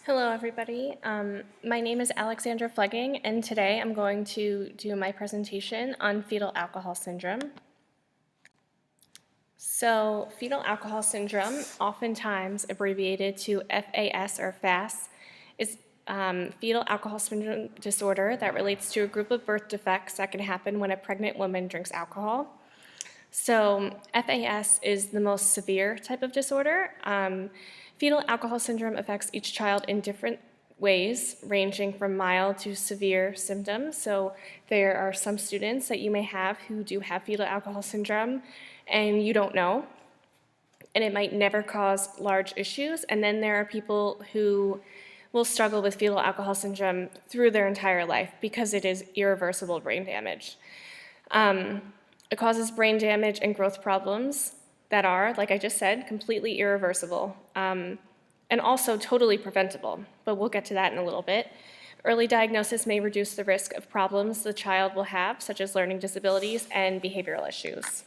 Hello, everybody. My name is Alexandra Flegging, and today I'm going to do my presentation on fetal alcohol syndrome. So, fetal alcohol syndrome, oftentimes abbreviated to FAS or FAS, is fetal alcohol syndrome disorder that relates to a group of birth defects that can happen when a pregnant woman drinks alcohol. So FAS is the most severe type of disorder. Fetal alcohol syndrome affects each child in different ways, ranging from mild to severe symptoms. So there are some students that you may have who do have fetal alcohol syndrome and you don't know, and it might never cause large issues. And then there are people who will struggle with fetal alcohol syndrome through their entire life because it is irreversible brain damage. It causes brain damage and growth problems that are, like I just said, completely irreversible and also totally preventable, but we'll get to that in a little bit. Early diagnosis may reduce the risk of problems the child will have, such as learning disabilities and behavioral issues.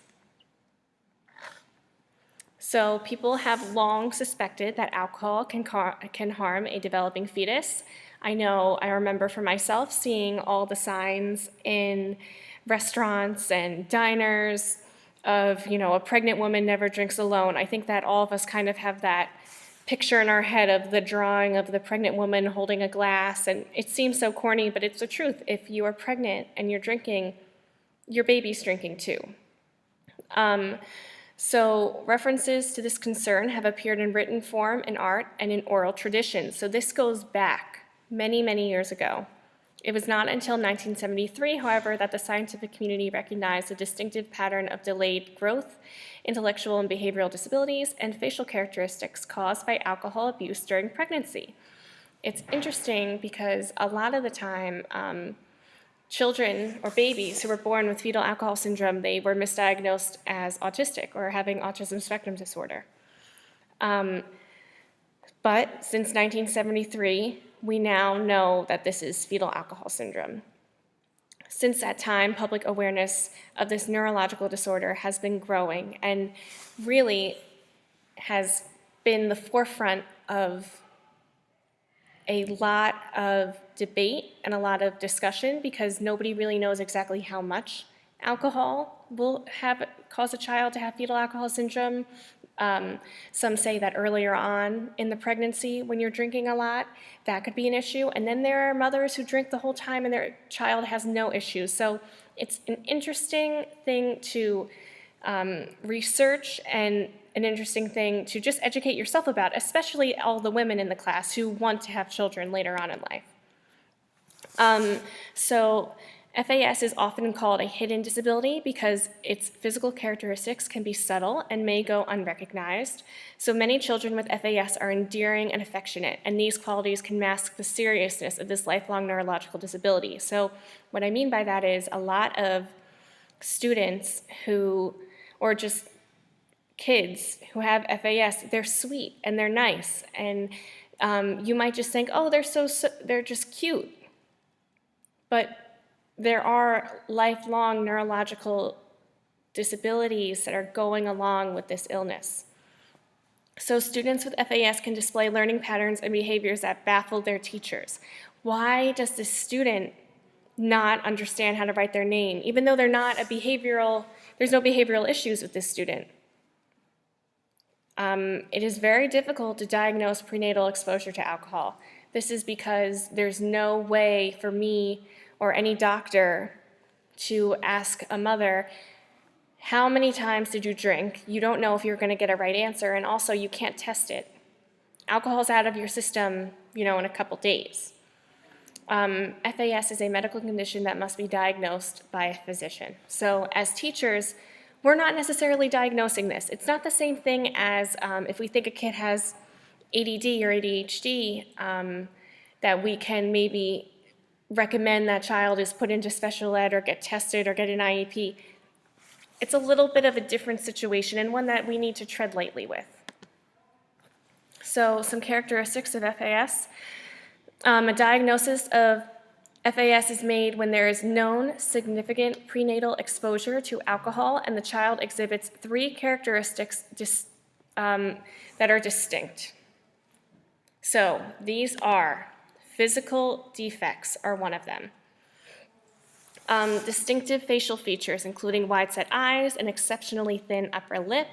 So people have long suspected that alcohol can harm a developing fetus. I remember for myself seeing all the signs in restaurants and diners of, a pregnant woman never drinks alone. I think that all of us kind of have that picture in our head of the drawing of the pregnant woman holding a glass, and it seems so corny, but it's the truth. If you are pregnant and you're drinking, your baby's drinking too. So references to this concern have appeared in written form, in art, and in oral tradition. So this goes back many, many years ago. It was not until 1973, however, that the scientific community recognized a distinctive pattern of delayed growth, intellectual and behavioral disabilities, and facial characteristics caused by alcohol abuse during pregnancy. It's interesting because a lot of the time, children or babies who were born with fetal alcohol syndrome, they were misdiagnosed as autistic or having autism spectrum disorder. But since 1973, we now know that this is fetal alcohol syndrome. Since that time, public awareness of this neurological disorder has been growing and really has been the forefront of a lot of debate and a lot of discussion because nobody really knows exactly how much alcohol will cause a child to have fetal alcohol syndrome. Some say that earlier on in the pregnancy, when you're drinking a lot, that could be an issue. And then there are mothers who drink the whole time and their child has no issues. So it's an interesting thing to research and an interesting thing to just educate yourself about, especially all the women in the class who want to have children later on in life. So FAS is often called a hidden disability because its physical characteristics can be subtle and may go unrecognized. So many children with FAS are endearing and affectionate, and these qualities can mask the seriousness of this lifelong neurological disability. So what I mean by that is a lot of students or just kids who have FAS, they're sweet and they're nice, and you might just think, oh, they're just cute. But there are lifelong neurological disabilities that are going along with this illness. So students with FAS can display learning patterns and behaviors that baffle their teachers. Why does this student not understand how to write their name, even though there's no behavioral issues with this student? It is very difficult to diagnose prenatal exposure to alcohol. This is because there's no way for me or any doctor to ask a mother, how many times did you drink? You don't know if you're going to get a right answer, and also you can't test it. Alcohol's out of your system, in a couple days. FAS is a medical condition that must be diagnosed by a physician. So as teachers, we're not necessarily diagnosing this. It's not the same thing as if we think a kid has ADD or ADHD, that we can maybe recommend that child is put into special ed or get tested or get an IEP. It's a little bit of a different situation and one that we need to tread lightly with. So some characteristics of FAS. A diagnosis of FAS is made when there is known significant prenatal exposure to alcohol and the child exhibits 3 characteristics that are distinct. So these are physical defects are one of them. Distinctive facial features, including wide-set eyes, an exceptionally thin upper lip,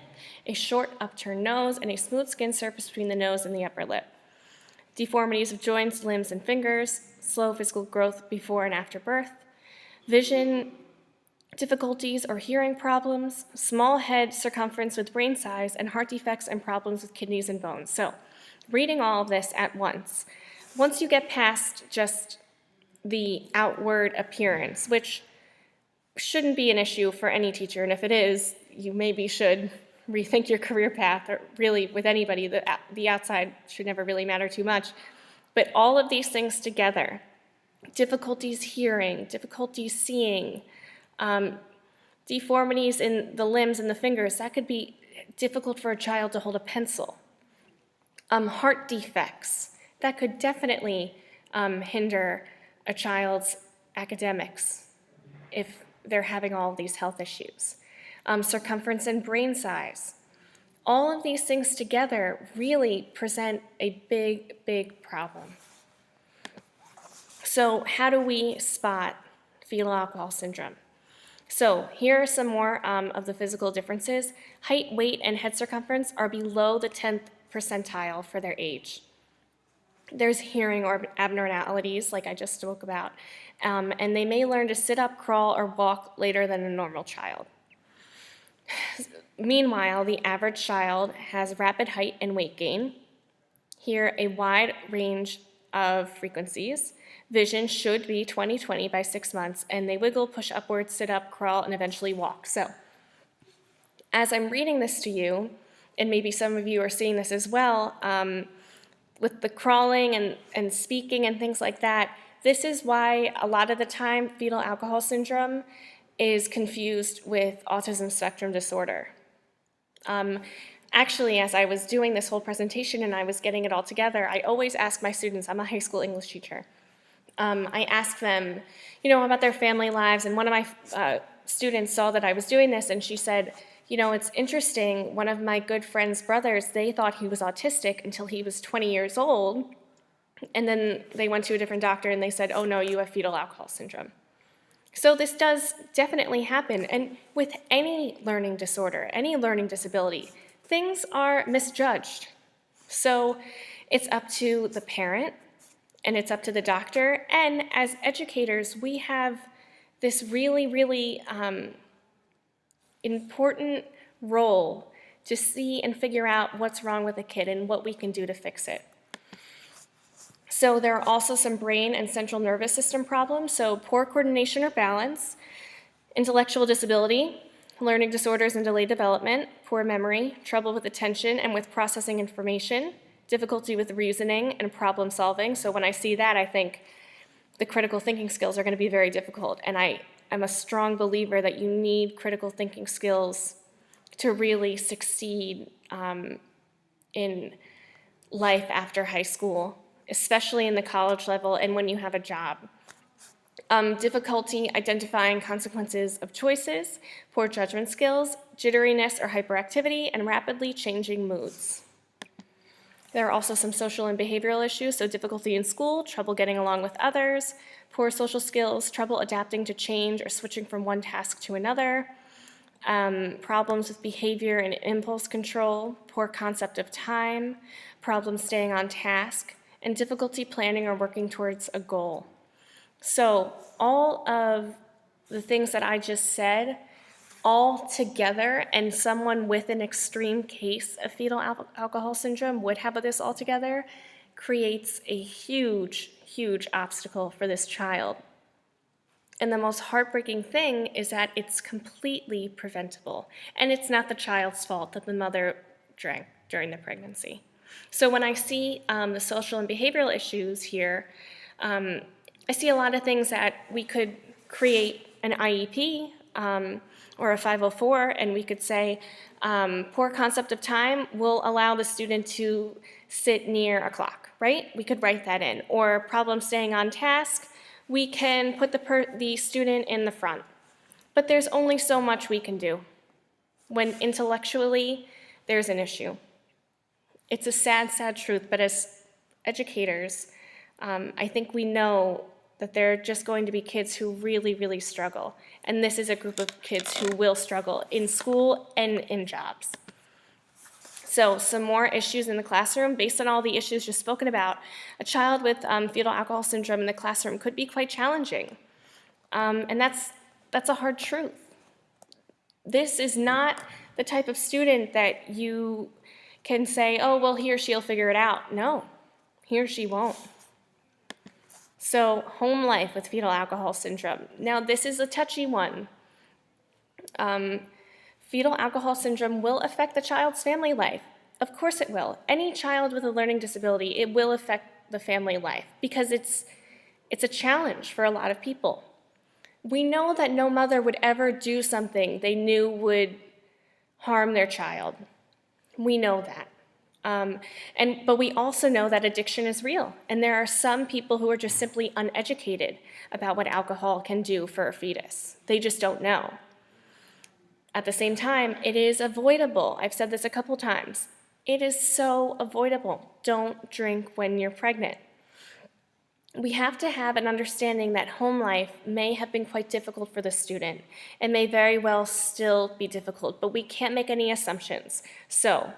a short upturned nose, and a smooth skin surface between the nose and the upper lip. Deformities of joints, limbs, and fingers, slow physical growth before and after birth, vision difficulties or hearing problems, small head circumference with brain size, and heart defects and problems with kidneys and bones. So, reading all of this at once you get past just the outward appearance, which shouldn't be an issue for any teacher, and if it is, you maybe should rethink your career path, or really with anybody, the outside should never really matter too much. But all of these things together, difficulties hearing, difficulties seeing, deformities in the limbs and the fingers, that could be difficult for a child to hold a pencil. Heart defects, that could definitely hinder a child's academics if they're having all of these health issues. Circumference and brain size. All of these things together really present a big, big problem. So how do we spot fetal alcohol syndrome? So here are some more of the physical differences. Height, weight, and head circumference are below the 10th percentile for their age. There's hearing or abnormalities, like I just spoke about, and they may learn to sit up, crawl, or walk later than a normal child. Meanwhile, the average child has rapid height and weight gain. Here, a wide range of frequencies. Vision should be 20/20 by 6 months, and they wiggle, push upwards, sit up, crawl, and eventually walk. So, as I'm reading this to you, and maybe some of you are seeing this as well, with the crawling and speaking and things like that, this is why a lot of the time fetal alcohol syndrome is confused with autism spectrum disorder. Actually, as I was doing this whole presentation and I was getting it all together, I always ask my students, I'm a high school English teacher, I ask them, about their family lives, and one of my students saw that I was doing this, and she said, it's interesting, one of my good friend's brothers, they thought he was autistic until he was 20 years old, and then they went to a different doctor and they said, oh no, you have fetal alcohol syndrome. So this does definitely happen, and with any learning disorder, any learning disability, things are misjudged. So it's up to the parent, and it's up to the doctor, and as educators, we have this really, really important role to see and figure out what's wrong with a kid and what we can do to fix it. So there are also some brain and central nervous system problems, so poor coordination or balance, intellectual disability, learning disorders and delayed development, poor memory, trouble with attention and with processing information, difficulty with reasoning and problem solving. So when I see that, I think the critical thinking skills are going to be very difficult, and I am a strong believer that you need critical thinking skills to really succeed in life after high school, especially in the college level and when you have a job. Difficulty identifying consequences of choices, poor judgment skills, jitteriness or hyperactivity, and rapidly changing moods. There are also some social and behavioral issues, so difficulty in school, trouble getting along with others, poor social skills, trouble adapting to change or switching from one task to another, problems with behavior and impulse control, poor concept of time, problems staying on task, and difficulty planning or working towards a goal. So all of the things that I just said, all together, and someone with an extreme case of fetal alcohol syndrome would have this all together, creates a huge, huge obstacle for this child. And the most heartbreaking thing is that it's completely preventable, and it's not the child's fault that the mother drank during the pregnancy. So when I see the social and behavioral issues here, I see a lot of things that we could create an IEP or a 504, and we could say, poor concept of time will allow the student to sit near a clock, right? We could write that in. Or problem staying on task, we can put the student in the front. But there's only so much we can do when intellectually there's an issue. It's a sad, sad truth, but as educators, I think we know that there are just going to be kids who really, really struggle. And this is a group of kids who will struggle in school and in jobs. So some more issues in the classroom. Based on all the issues just spoken about, a child with fetal alcohol syndrome in the classroom could be quite challenging. And that's a hard truth. This is not the type of student that you can say, oh, well, he or she'll figure it out. No, he or she won't. So home life with fetal alcohol syndrome. Now, this is a touchy one. Fetal alcohol syndrome will affect the child's family life. Of course it will. Any child with a learning disability, it will affect the family life because it's a challenge for a lot of people. We know that no mother would ever do something they knew would harm their child. We know that. But we also know that addiction is real, and there are some people who are just simply uneducated about what alcohol can do for a fetus. They just don't know. At the same time, it is avoidable. I've said this a couple times. It is so avoidable. Don't drink when you're pregnant. We have to have an understanding that home life may have been quite difficult for the student and may very well still be difficult, but we can't make any assumptions. So,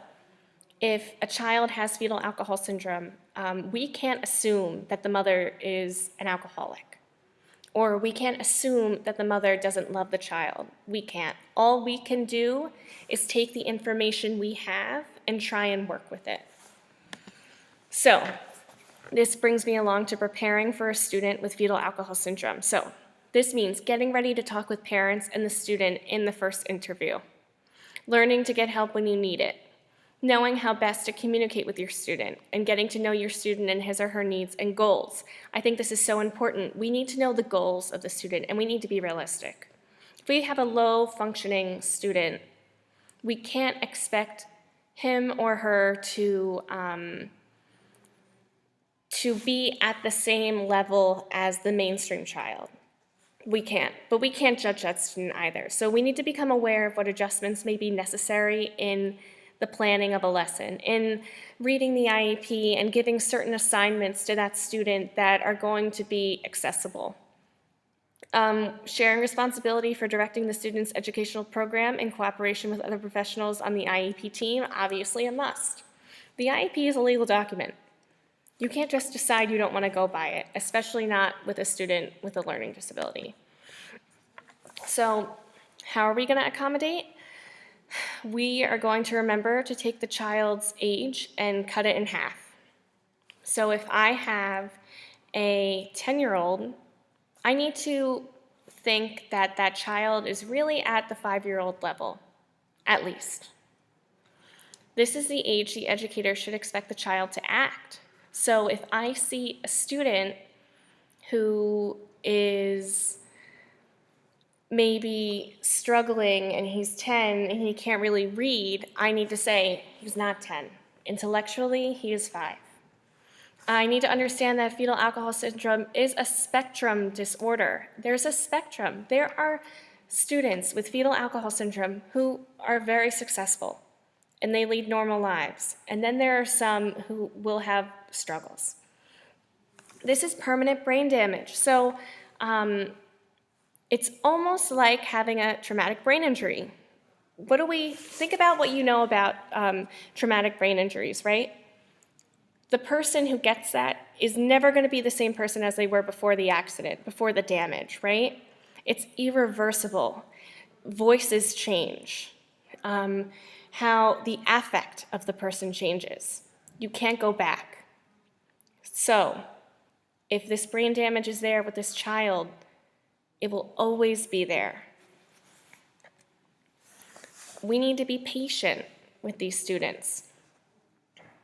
if a child has fetal alcohol syndrome, we can't assume that the mother is an alcoholic. Or we can't assume that the mother doesn't love the child. We can't. All we can do is take the information we have and try and work with it. So, this brings me along to preparing for a student with fetal alcohol syndrome. So, this means getting ready to talk with parents and the student in the first interview, learning to get help when you need it, knowing how best to communicate with your student, and getting to know your student and his or her needs and goals. I think this is so important. We need to know the goals of the student, and we need to be realistic. If we have a low-functioning student, we can't expect him or her to be at the same level as the mainstream child. We can't, but we can't judge that student either. So we need to become aware of what adjustments may be necessary in the planning of a lesson, in reading the IEP and giving certain assignments to that student that are going to be accessible. Sharing responsibility for directing the student's educational program in cooperation with other professionals on the IEP team, obviously a must. The IEP is a legal document. You can't just decide you don't want to go by it, especially not with a student with a learning disability. So, how are we going to accommodate? We are going to remember to take the child's age and cut it in half. So if I have a 10-year-old, I need to think that that child is really at the 5-year-old level, at least. This is the age the educator should expect the child to act. So if I see a student who is maybe struggling and he's 10 and he can't really read, I need to say he's not 10. Intellectually, he is 5. I need to understand that fetal alcohol syndrome is a spectrum disorder. There's a spectrum. There are students with fetal alcohol syndrome who are very successful and they lead normal lives. And then there are some who will have struggles. This is permanent brain damage. So, it's almost like having a traumatic brain injury. Think about what you know about traumatic brain injuries, right? The person who gets that is never going to be the same person as they were before the accident, before the damage, right? It's irreversible. Voices change. How the affect of the person changes. You can't go back. So, if this brain damage is there with this child, it will always be there. We need to be patient with these students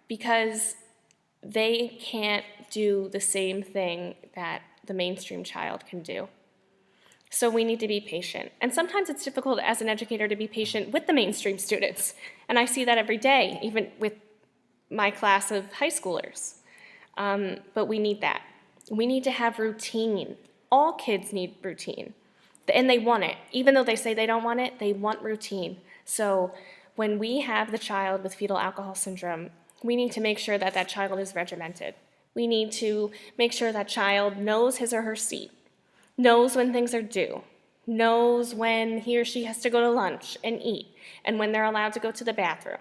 because they can't do the same thing that the mainstream child can do. So we need to be patient. And sometimes it's difficult as an educator to be patient with the mainstream students. And I see that every day, even with my class of high schoolers. But we need that. We need to have routine. All kids need routine, and they want it. Even though they say they don't want it, they want routine. So when we have the child with fetal alcohol syndrome, we need to make sure that that child is regimented. We need to make sure that child knows his or her seat, knows when things are due, knows when he or she has to go to lunch and eat, and when they're allowed to go to the bathroom.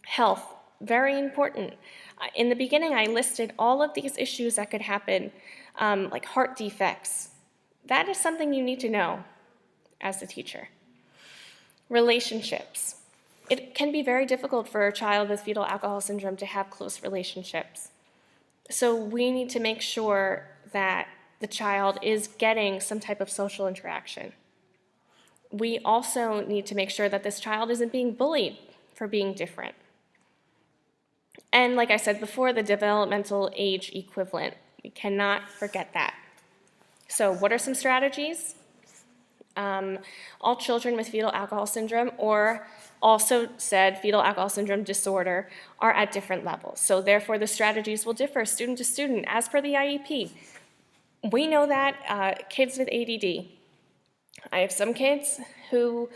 Health, very important. In the beginning, I listed all of these issues that could happen, like heart defects. That is something you need to know as the teacher. Relationships. It can be very difficult for a child with fetal alcohol syndrome to have close relationships. So we need to make sure that the child is getting some type of social interaction. We also need to make sure that this child isn't being bullied for being different. And like I said before, the developmental age equivalent. We cannot forget that. So what are some strategies? All children with fetal alcohol syndrome, or also said fetal alcohol syndrome disorder, are at different levels. So therefore, the strategies will differ student to student as per the IEP. We know that kids with ADD. I have some kids who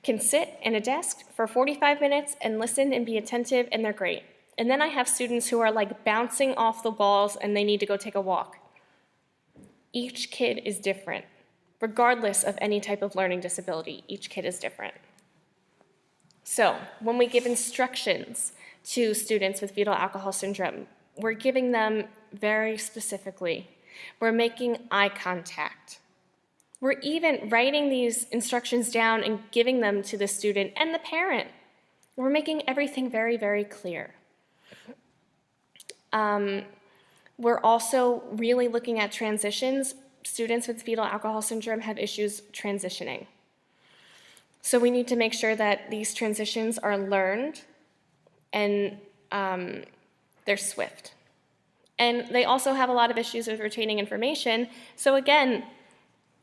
can sit in a desk for 45 minutes and listen and be attentive, and they're great. And then I have students who are like bouncing off the walls and they need to go take a walk. Each kid is different. Regardless of any type of learning disability, each kid is different. So when we give instructions to students with fetal alcohol syndrome, we're giving them very specifically. We're making eye contact. We're even writing these instructions down and giving them to the student and the parent. We're making everything very, very clear. We're also really looking at transitions. Students with fetal alcohol syndrome have issues transitioning. So we need to make sure that these transitions are learned and they're swift. And they also have a lot of issues with retaining information. So again,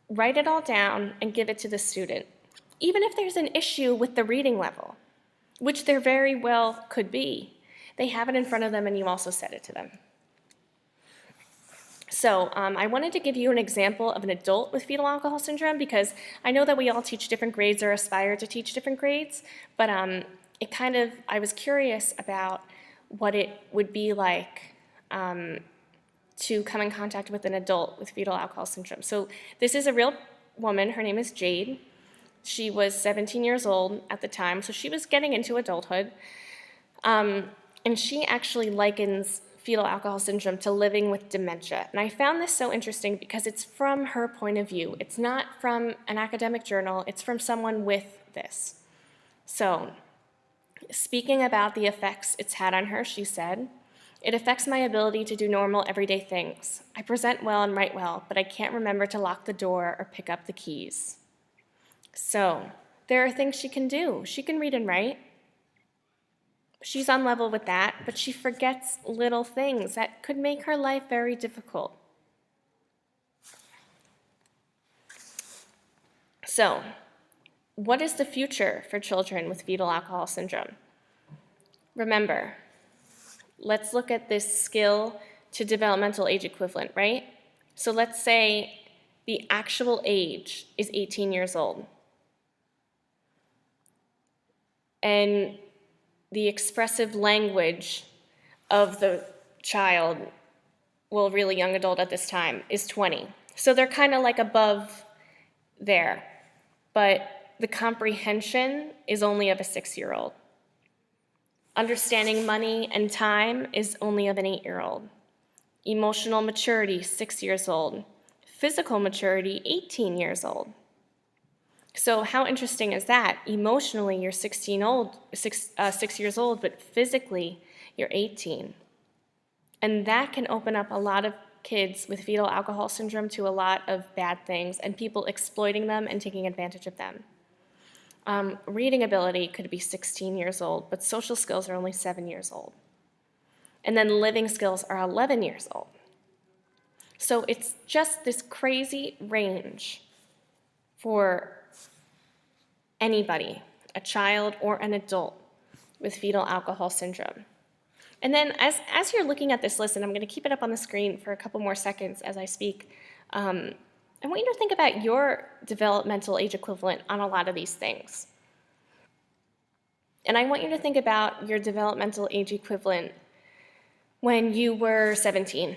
write it all down and give it to the student. Even if there's an issue with the reading level, which there very well could be, they have it in front of them and you also said it to them. So I wanted to give you an example of an adult with fetal alcohol syndrome because I know that we all teach different grades or aspire to teach different grades, but I was curious about what it would be like to come in contact with an adult with fetal alcohol syndrome. So this is a real woman. Her name is Jade. She was 17 years old at the time, so she was getting into adulthood. And she actually likens fetal alcohol syndrome to living with dementia. And I found this so interesting because it's from her point of view. It's not from an academic journal, it's from someone with this. So, speaking about the effects it's had on her, she said, "It affects my ability to do normal everyday things. I present well and write well, but I can't remember to lock the door or pick up the keys." So, there are things she can do. She can read and write. She's on level with that, but she forgets little things that could make her life very difficult. So, what is the future for children with fetal alcohol syndrome? Remember, let's look at this skill to developmental age equivalent, right? So let's say the actual age is 18 years old. And the expressive language of the child, well, really young adult at this time, is 20. So they're kind of like above there. But the comprehension is only of a 6-year-old. Understanding money and time is only of an 8-year-old. Emotional maturity, 6 years old. Physical maturity, 18 years old. So how interesting is that? Emotionally, you're 6 years old, but physically, you're 18. And that can open up a lot of kids with fetal alcohol syndrome to a lot of bad things and people exploiting them and taking advantage of them. Reading ability could be 16 years old, but social skills are only 7 years old. And then living skills are 11 years old. So it's just this crazy range for anybody, a child or an adult with fetal alcohol syndrome. And then as you're looking at this list, and I'm going to keep it up on the screen for a couple more seconds as I speak, I want you to think about your developmental age equivalent on a lot of these things. And I want you to think about your developmental age equivalent when you were 17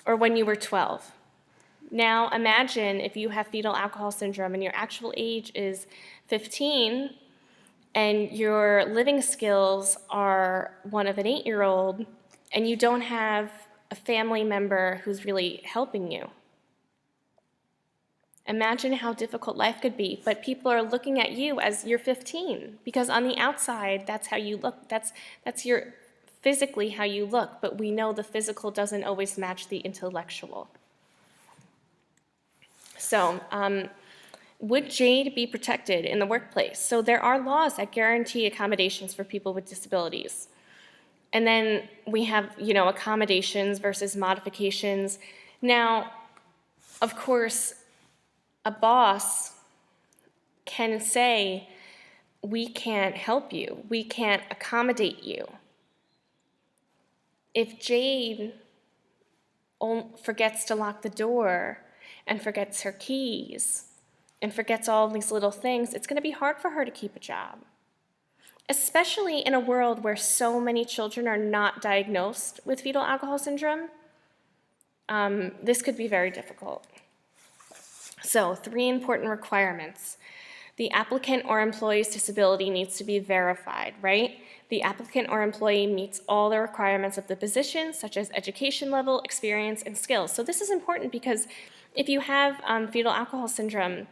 or when you were 12. Now imagine if you have fetal alcohol syndrome and your actual age is 15 and your living skills are one of an 8-year-old and you don't have a family member who's really helping you. Imagine how difficult life could be, but people are looking at you as you're 15 because on the outside, that's how you look. That's your physically how you look, but we know the physical doesn't always match the intellectual. So, would Jade be protected in the workplace? So there are laws that guarantee accommodations for people with disabilities. And then we have, accommodations versus modifications. Now, of course, a boss can say, we can't help you, we can't accommodate you. If Jade forgets to lock the door and forgets her keys and forgets all these little things, it's going to be hard for her to keep a job, especially in a world where so many children are not diagnosed with fetal alcohol syndrome. This could be very difficult. So 3 important requirements. The applicant or employee's disability needs to be verified, right? The applicant or employee meets all the requirements of the position, such as education level, experience, and skills. So this is important because if you have fetal alcohol syndrome,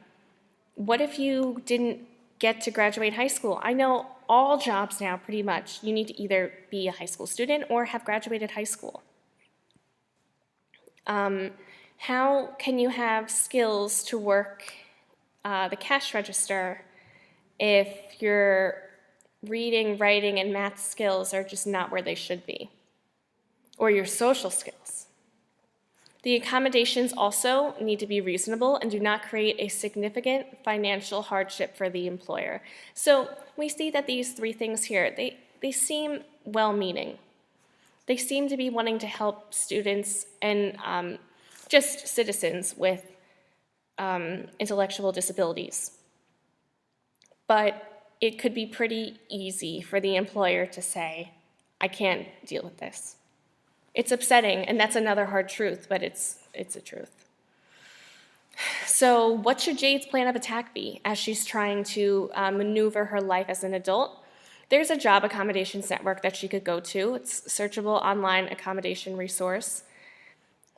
what if you didn't get to graduate high school? I know all jobs now, pretty much, you need to either be a high school student or have graduated high school. How can you have skills to work the cash register if your reading, writing, and math skills are just not where they should be? Or your social skills. The accommodations also need to be reasonable and do not create a significant financial hardship for the employer. So we see that these 3 things here, they seem well-meaning. They seem to be wanting to help students and just citizens with intellectual disabilities. But it could be pretty easy for the employer to say, I can't deal with this. It's upsetting, and that's another hard truth, but it's a truth. So what should Jade's plan of attack be as she's trying to maneuver her life as an adult? There's a job accommodations network that she could go to. It's a searchable online accommodation resource.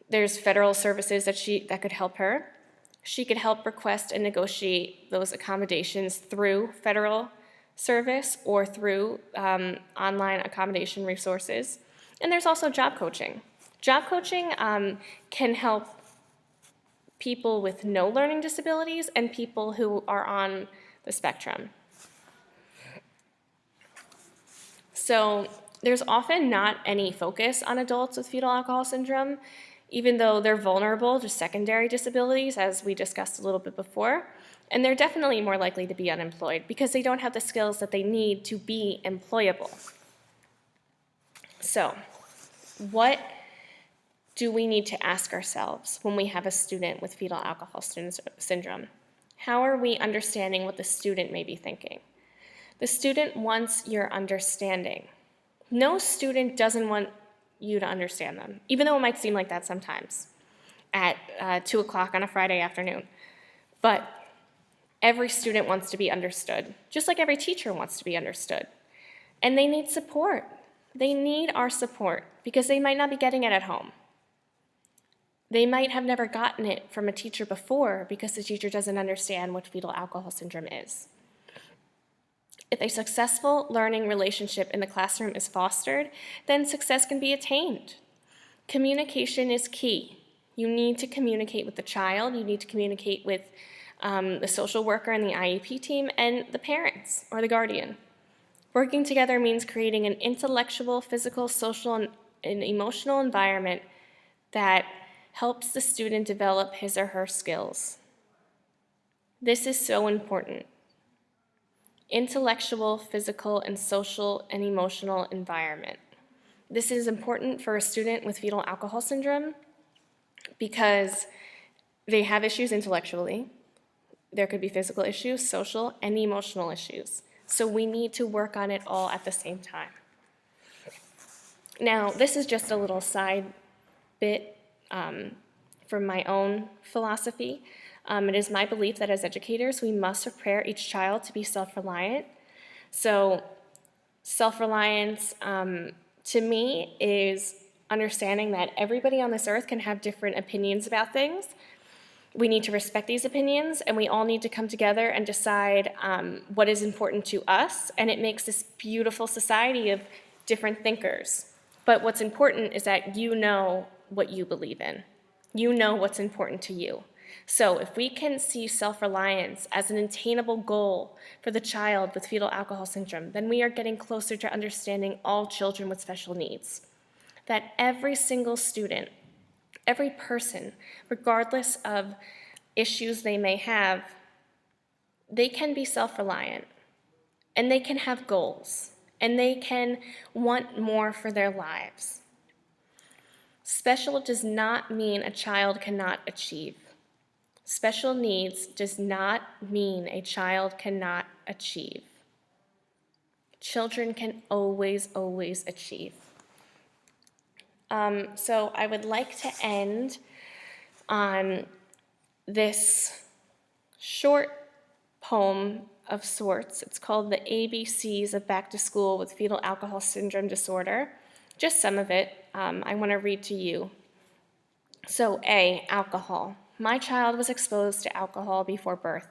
There's federal services that could help her. She could help request and negotiate those accommodations through federal service or through online accommodation resources. And there's also job coaching. Job coaching can help people with no learning disabilities and people who are on the spectrum. So there's often not any focus on adults with fetal alcohol syndrome, even though they're vulnerable to secondary disabilities, as we discussed a little bit before. And they're definitely more likely to be unemployed because they don't have the skills that they need to be employable. So, what do we need to ask ourselves when we have a student with fetal alcohol syndrome? How are we understanding what the student may be thinking? The student wants your understanding. No student doesn't want you to understand them, even though it might seem like that sometimes at 2 o'clock on a Friday afternoon. But every student wants to be understood, just like every teacher wants to be understood. And they need support. They need our support because they might not be getting it at home. They might have never gotten it from a teacher before because the teacher doesn't understand what fetal alcohol syndrome is. If a successful learning relationship in the classroom is fostered, then success can be attained. Communication is key. You need to communicate with the child. You need to communicate with the social worker and the IEP team and the parents or the guardian. Working together means creating an intellectual, physical, social, and emotional environment that helps the student develop his or her skills. This is so important. Intellectual, physical, and social and emotional environment. This is important for a student with fetal alcohol syndrome because they have issues intellectually. There could be physical issues, social, and emotional issues. So we need to work on it all at the same time. Now, this is just a little side bit from my own philosophy. It is my belief that as educators, we must prepare each child to be self-reliant. So self-reliance, to me, is understanding that everybody on this earth can have different opinions about things. We need to respect these opinions, and we all need to come together and decide what is important to us, and it makes this beautiful society of different thinkers. But what's important is that you know what you believe in. You know what's important to you. So if we can see self-reliance as an attainable goal for the child with fetal alcohol syndrome, then we are getting closer to understanding all children with special needs. That every single student, every person, regardless of issues they may have, they can be self-reliant, and they can have goals, and they can want more for their lives. Special does not mean a child cannot achieve. Special needs does not mean a child cannot achieve. Children can always, always achieve. So I would like to end on this short poem of sorts. It's called The ABCs of Back to School with Fetal Alcohol Syndrome Disorder. Just some of it I want to read to you. So A, alcohol. My child was exposed to alcohol before birth.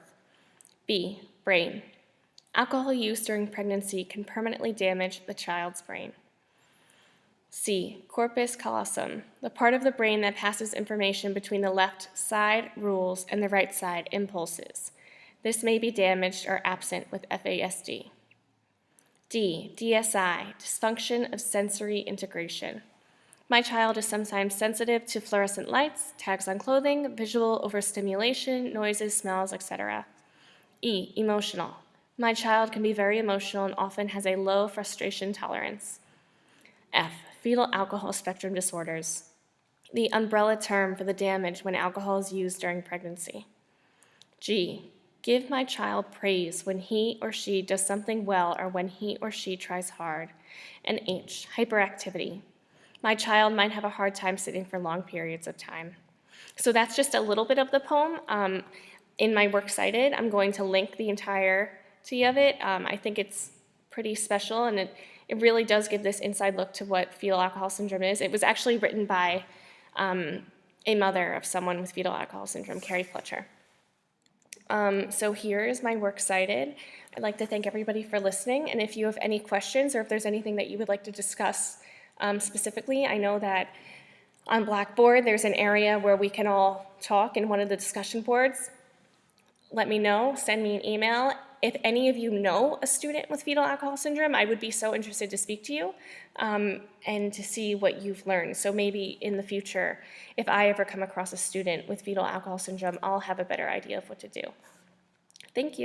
B, brain. Alcohol use during pregnancy can permanently damage the child's brain. C, corpus callosum, the part of the brain that passes information between the left side rules and the right side impulses. This may be damaged or absent with FASD. D, DSI, dysfunction of sensory integration. My child is sometimes sensitive to fluorescent lights, tags on clothing, visual overstimulation, noises, smells, etc. E, emotional. My child can be very emotional and often has a low frustration tolerance. F, fetal alcohol spectrum disorders, the umbrella term for the damage when alcohol is used during pregnancy. G, give my child praise when he or she does something well or when he or she tries hard. And H, hyperactivity. My child might have a hard time sitting for long periods of time. So that's just a little bit of the poem. In my works cited, I'm going to link the entirety of it. I think it's pretty special, and it really does give this inside look to what fetal alcohol syndrome is. It was actually written by a mother of someone with fetal alcohol syndrome, Carrie Fletcher. So here is my works cited. I'd like to thank everybody for listening, and if you have any questions or if there's anything that you would like to discuss specifically, I know that on Blackboard there's an area where we can all talk in one of the discussion boards. Let me know, send me an email. If any of you know a student with fetal alcohol syndrome, I would be so interested to speak to you and to see what you've learned. So maybe in the future, if I ever come across a student with fetal alcohol syndrome, I'll have a better idea of what to do. Thank you.